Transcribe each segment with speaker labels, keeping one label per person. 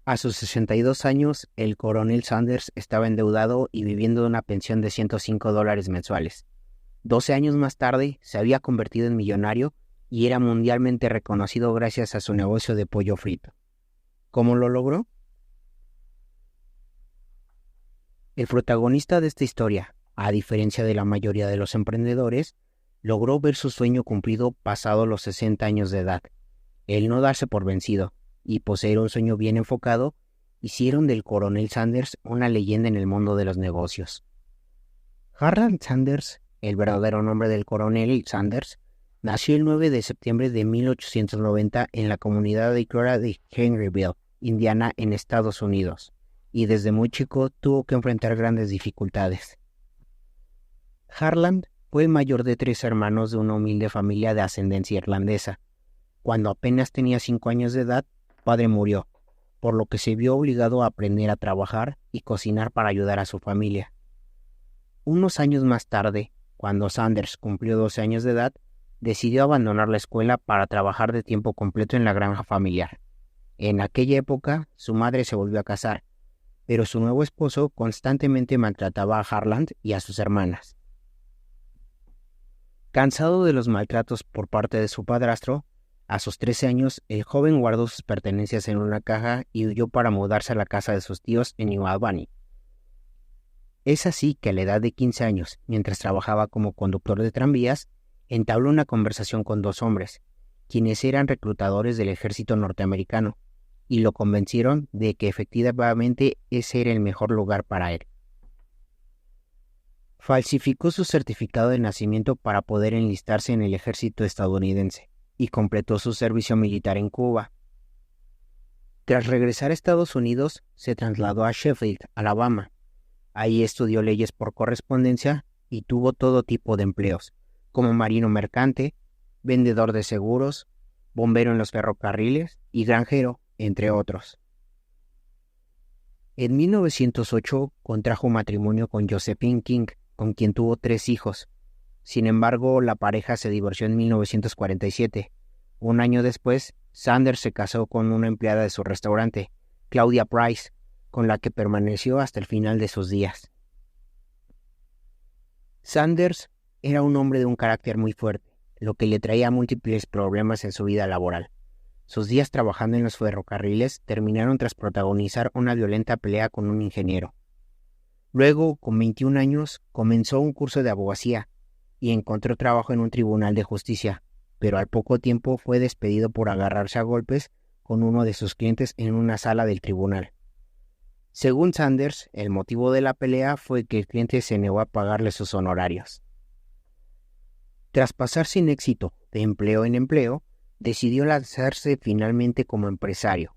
Speaker 1: A sus 62 años, el coronel Sanders estaba endeudado y viviendo de una pensión de $105 mensuales. 12 años más tarde, se había convertido en millonario y era mundialmente reconocido gracias a su negocio de pollo frito. ¿Cómo lo logró? El protagonista de esta historia, a diferencia de la mayoría de los emprendedores, logró ver su sueño cumplido pasado los 60 años de edad. El no darse por vencido y poseer un sueño bien enfocado hicieron del coronel Sanders una leyenda en el mundo de los negocios. Harland Sanders, el verdadero nombre del coronel Sanders, nació el 9 de septiembre de 1890 en la comunidad agrícola de Henryville, Indiana, en Estados Unidos, y desde muy chico tuvo que enfrentar grandes dificultades. Harland fue el mayor de 3 hermanos de una humilde familia de ascendencia irlandesa. Cuando apenas tenía 5 años de edad, su padre murió, por lo que se vio obligado a aprender a trabajar y cocinar para ayudar a su familia. Unos años más tarde, cuando Sanders cumplió 12 años de edad, decidió abandonar la escuela para trabajar de tiempo completo en la granja familiar. En aquella época, su madre se volvió a casar, pero su nuevo esposo constantemente maltrataba a Harland y a sus hermanas. Cansado de los maltratos por parte de su padrastro, a sus 13 años, el joven guardó sus pertenencias en una caja y huyó para mudarse a la casa de sus tíos en New Albany. Es así que a la edad de 15 años, mientras trabajaba como conductor de tranvías, entabló una conversación con 2 hombres, quienes eran reclutadores del ejército norteamericano, y lo convencieron de que efectivamente ese era el mejor lugar para él. Falsificó su certificado de nacimiento para poder enlistarse en el ejército estadounidense y completó su servicio militar en Cuba. Tras regresar a Estados Unidos, se trasladó a Sheffield, Alabama. Ahí estudió leyes por correspondencia y tuvo todo tipo de empleos, como marino mercante, vendedor de seguros, bombero en los ferrocarriles y granjero, entre otros. En 1908 contrajo matrimonio con Josephine King, con quien tuvo 3 hijos. Sin embargo, la pareja se divorció en 1947. Un año después, Sanders se casó con una empleada de su restaurante, Claudia Price, con la que permaneció hasta el final de sus días. Sanders era un hombre de un carácter muy fuerte, lo que le traía múltiples problemas en su vida laboral. Sus días trabajando en los ferrocarriles terminaron tras protagonizar una violenta pelea con un ingeniero. Luego, con 21 años, comenzó un curso de abogacía y encontró trabajo en un tribunal de justicia, pero al poco tiempo fue despedido por agarrarse a golpes con uno de sus clientes en una sala del tribunal. Según Sanders, el motivo de la pelea fue que el cliente se negó a pagarle sus honorarios. Tras pasar sin éxito de empleo en empleo, decidió lanzarse finalmente como empresario.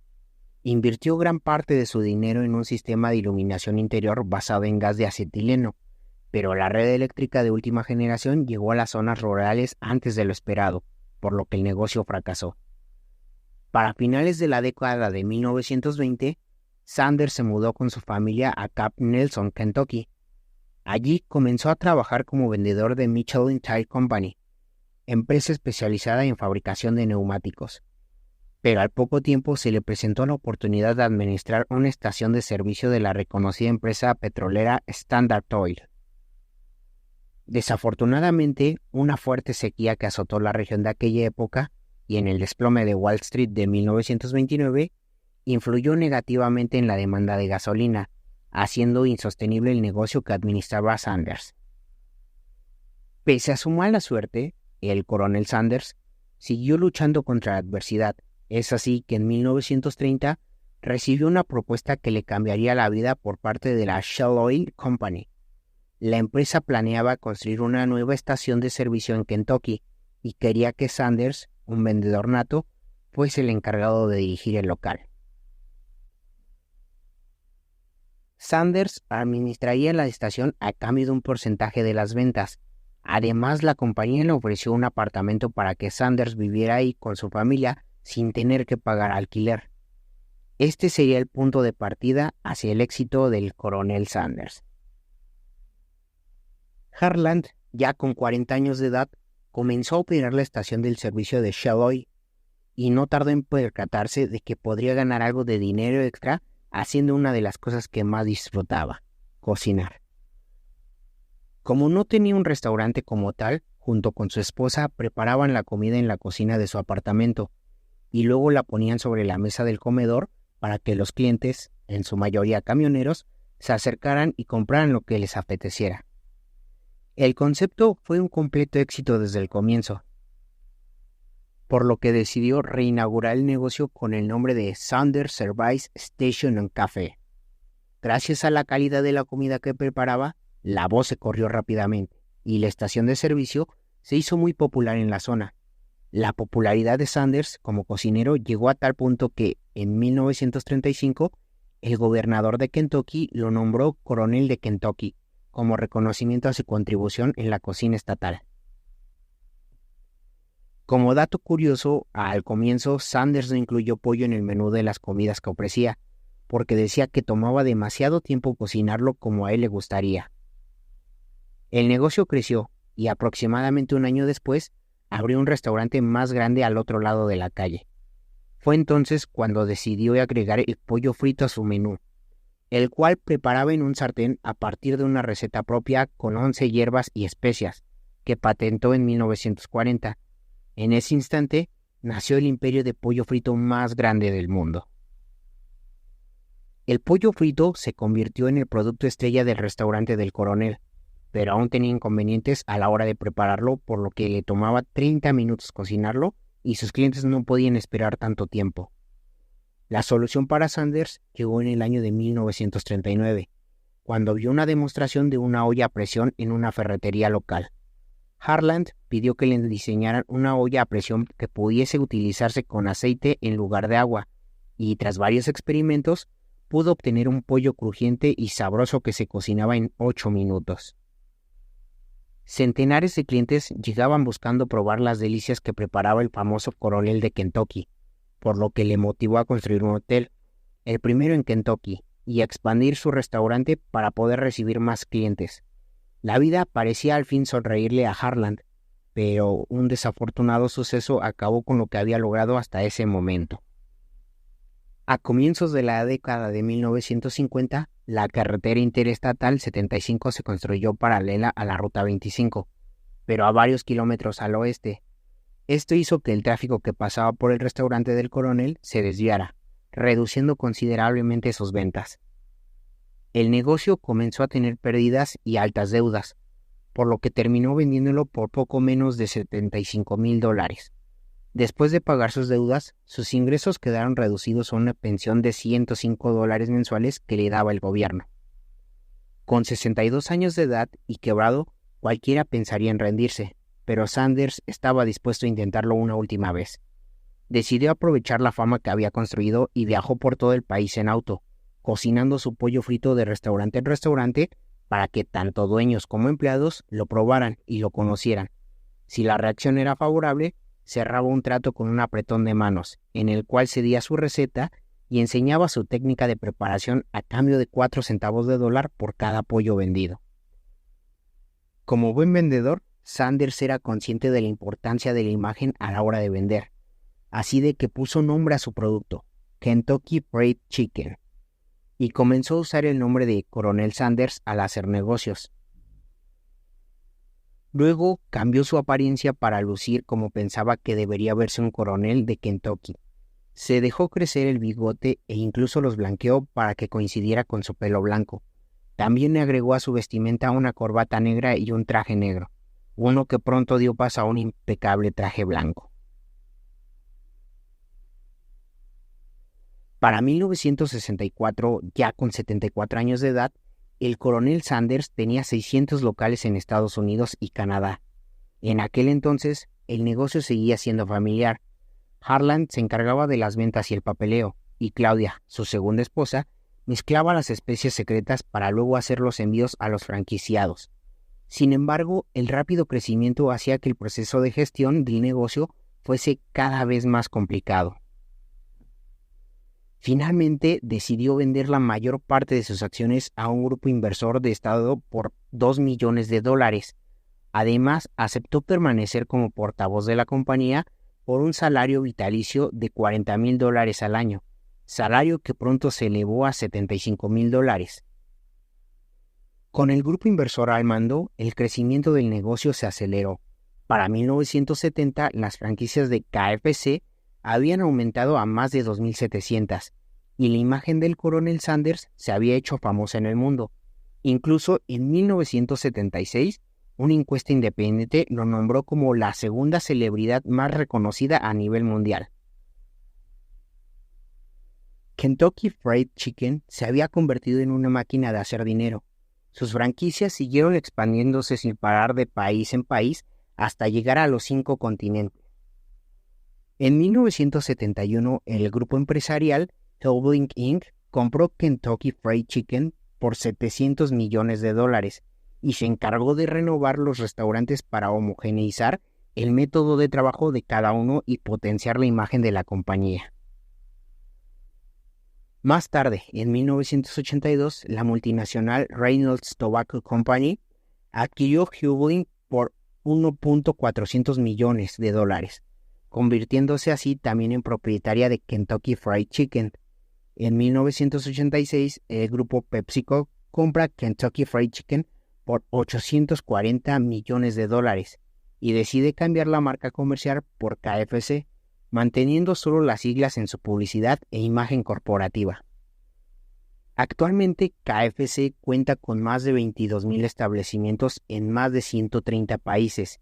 Speaker 1: Invirtió gran parte de su dinero en un sistema de iluminación interior basado en gas de acetileno, pero la red eléctrica de última generación llegó a las zonas rurales antes de lo esperado, por lo que el negocio fracasó. Para finales de la década de 1920, Sanders se mudó con su familia a Camp Nelson, Kentucky. Allí comenzó a trabajar como vendedor de Michelin Tire Company, empresa especializada en fabricación de neumáticos. Pero al poco tiempo se le presentó la oportunidad de administrar una estación de servicio de la reconocida empresa petrolera Standard Oil. Desafortunadamente, una fuerte sequía que azotó la región de aquella época y en el desplome de Wall Street de 1929 influyó negativamente en la demanda de gasolina, haciendo insostenible el negocio que administraba Sanders. Pese a su mala suerte, el coronel Sanders siguió luchando contra la adversidad. Es así que en 1930 recibió una propuesta que le cambiaría la vida por parte de la Shell Oil Company. La empresa planeaba construir una nueva estación de servicio en Kentucky y quería que Sanders, un vendedor nato, fuese el encargado de dirigir el local. Sanders administraría la estación a cambio de un porcentaje de las ventas. Además, la compañía le ofreció un apartamento para que Sanders viviera ahí con su familia sin tener que pagar alquiler. Este sería el punto de partida hacia el éxito del coronel Sanders. Harland, ya con 40 años de edad, comenzó a operar la estación del servicio de Shell Oil y no tardó en percatarse de que podría ganar algo de dinero extra haciendo una de las cosas que más disfrutaba: cocinar. Como no tenía un restaurante como tal, junto con su esposa preparaban la comida en la cocina de su apartamento y luego la ponían sobre la mesa del comedor para que los clientes, en su mayoría camioneros, se acercaran y compraran lo que les apeteciera. El concepto fue un completo éxito desde el comienzo, por lo que decidió reinaugurar el negocio con el nombre de Sanders Service Station and Café. Gracias a la calidad de la comida que preparaba, la voz se corrió rápidamente y la estación de servicio se hizo muy popular en la zona. La popularidad de Sanders como cocinero llegó a tal punto que, en 1935, el gobernador de Kentucky lo nombró coronel de Kentucky, como reconocimiento a su contribución en la cocina estatal. Como dato curioso, al comienzo Sanders no incluyó pollo en el menú de las comidas que ofrecía, porque decía que tomaba demasiado tiempo cocinarlo como a él le gustaría. El negocio creció y aproximadamente un año después abrió un restaurante más grande al otro lado de la calle. Fue entonces cuando decidió agregar el pollo frito a su menú, el cual preparaba en un sartén a partir de una receta propia con 11 hierbas y especias, que patentó en 1940. En ese instante nació el imperio de pollo frito más grande del mundo. El pollo frito se convirtió en el producto estrella del restaurante del coronel, pero aún tenía inconvenientes a la hora de prepararlo, por lo que le tomaba 30 minutos cocinarlo y sus clientes no podían esperar tanto tiempo. La solución para Sanders llegó en el año de 1939, cuando vio una demostración de una olla a presión en una ferretería local. Harland pidió que le diseñaran una olla a presión que pudiese utilizarse con aceite en lugar de agua, y tras varios experimentos, pudo obtener un pollo crujiente y sabroso que se cocinaba en 8 minutos. Centenares de clientes llegaban buscando probar las delicias que preparaba el famoso coronel de Kentucky, por lo que le motivó a construir un hotel, el primero en Kentucky, y a expandir su restaurante para poder recibir más clientes. La vida parecía al fin sonreírle a Harland, pero un desafortunado suceso acabó con lo que había logrado hasta ese momento. A comienzos de la década de 1950, la carretera interestatal 75 se construyó paralela a la Ruta 25, pero a varios kilómetros al oeste. Esto hizo que el tráfico que pasaba por el restaurante del coronel se desviara, reduciendo considerablemente sus ventas. El negocio comenzó a tener pérdidas y altas deudas, por lo que terminó vendiéndolo por poco menos de $75,000. Después de pagar sus deudas, sus ingresos quedaron reducidos a una pensión de $105 mensuales que le daba el gobierno. Con 62 años de edad y quebrado, cualquiera pensaría en rendirse, pero Sanders estaba dispuesto a intentarlo una última vez. Decidió aprovechar la fama que había construido y viajó por todo el país en auto, cocinando su pollo frito de restaurante en restaurante para que tanto dueños como empleados lo probaran y lo conocieran. Si la reacción era favorable, cerraba un trato con un apretón de manos, en el cual cedía su receta y enseñaba su técnica de preparación a cambio de 4 centavos de dólar por cada pollo vendido. Como buen vendedor, Sanders era consciente de la importancia de la imagen a la hora de vender, así de que puso nombre a su producto, Kentucky Fried Chicken, y comenzó a usar el nombre de Coronel Sanders al hacer negocios. Luego cambió su apariencia para lucir como pensaba que debería verse un coronel de Kentucky. Se dejó crecer el bigote e incluso los blanqueó para que coincidiera con su pelo blanco. También le agregó a su vestimenta una corbata negra y un traje negro, uno que pronto dio paso a un impecable traje blanco. Para 1964, ya con 74 años de edad, el coronel Sanders tenía 600 locales en Estados Unidos y Canadá. En aquel entonces, el negocio seguía siendo familiar. Harland se encargaba de las ventas y el papeleo, y Claudia, su segunda esposa, mezclaba las especias secretas para luego hacer los envíos a los franquiciados. Sin embargo, el rápido crecimiento hacía que el proceso de gestión del negocio fuese cada vez más complicado. Finalmente decidió vender la mayor parte de sus acciones a un grupo inversor de Estado por $2 millones. Además, aceptó permanecer como portavoz de la compañía por un salario vitalicio de $40,000 al año, salario que pronto se elevó a $75,000. Con el grupo inversor al mando, el crecimiento del negocio se aceleró. Para 1970, las franquicias de KFC habían aumentado a más de 2,700 y la imagen del coronel Sanders se había hecho famosa en el mundo. Incluso en 1976, una encuesta independiente lo nombró como la segunda celebridad más reconocida a nivel mundial. Kentucky Fried Chicken se había convertido en una máquina de hacer dinero. Sus franquicias siguieron expandiéndose sin parar de país en país hasta llegar a los 5 continentes. En 1971, el grupo empresarial Helbling Inc. compró Kentucky Fried Chicken por $700 millones y se encargó de renovar los restaurantes para homogeneizar el método de trabajo de cada uno y potenciar la imagen de la compañía. Más tarde, en 1982, la multinacional Reynolds Tobacco Company adquirió Helbling por $1.4 millones, convirtiéndose así también en propietaria de Kentucky Fried Chicken. En 1986, el grupo PepsiCo compra Kentucky Fried Chicken por $840 millones y decide cambiar la marca comercial por KFC, manteniendo solo las siglas en su publicidad e imagen corporativa. Actualmente, KFC cuenta con más de 22,000 establecimientos en más de 130 países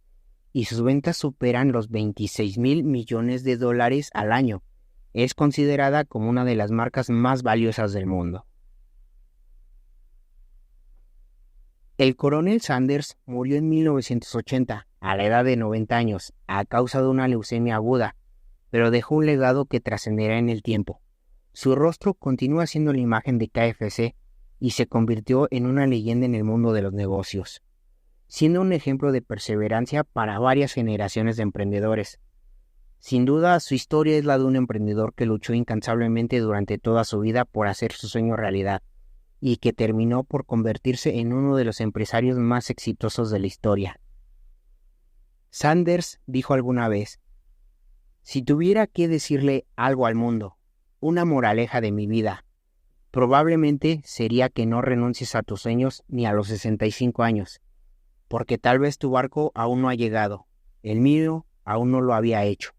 Speaker 1: y sus ventas superan los $26,000 millones al año. Es considerada como una de las marcas más valiosas del mundo. El coronel Sanders murió en 1980, a la edad de 90 años, a causa de una leucemia aguda, pero dejó un legado que trascenderá en el tiempo. Su rostro continúa siendo la imagen de KFC y se convirtió en una leyenda en el mundo de los negocios, siendo un ejemplo de perseverancia para varias generaciones de emprendedores. Sin duda, su historia es la de un emprendedor que luchó incansablemente durante toda su vida por hacer su sueño realidad y que terminó por convertirse en uno de los empresarios más exitosos de la historia. Sanders dijo alguna vez: "Si tuviera que decirle algo al mundo, una moraleja de mi vida, probablemente sería que no renuncies a tus sueños ni a los 65 años, porque tal vez tu barco aún no ha llegado, el mío aún no lo había hecho".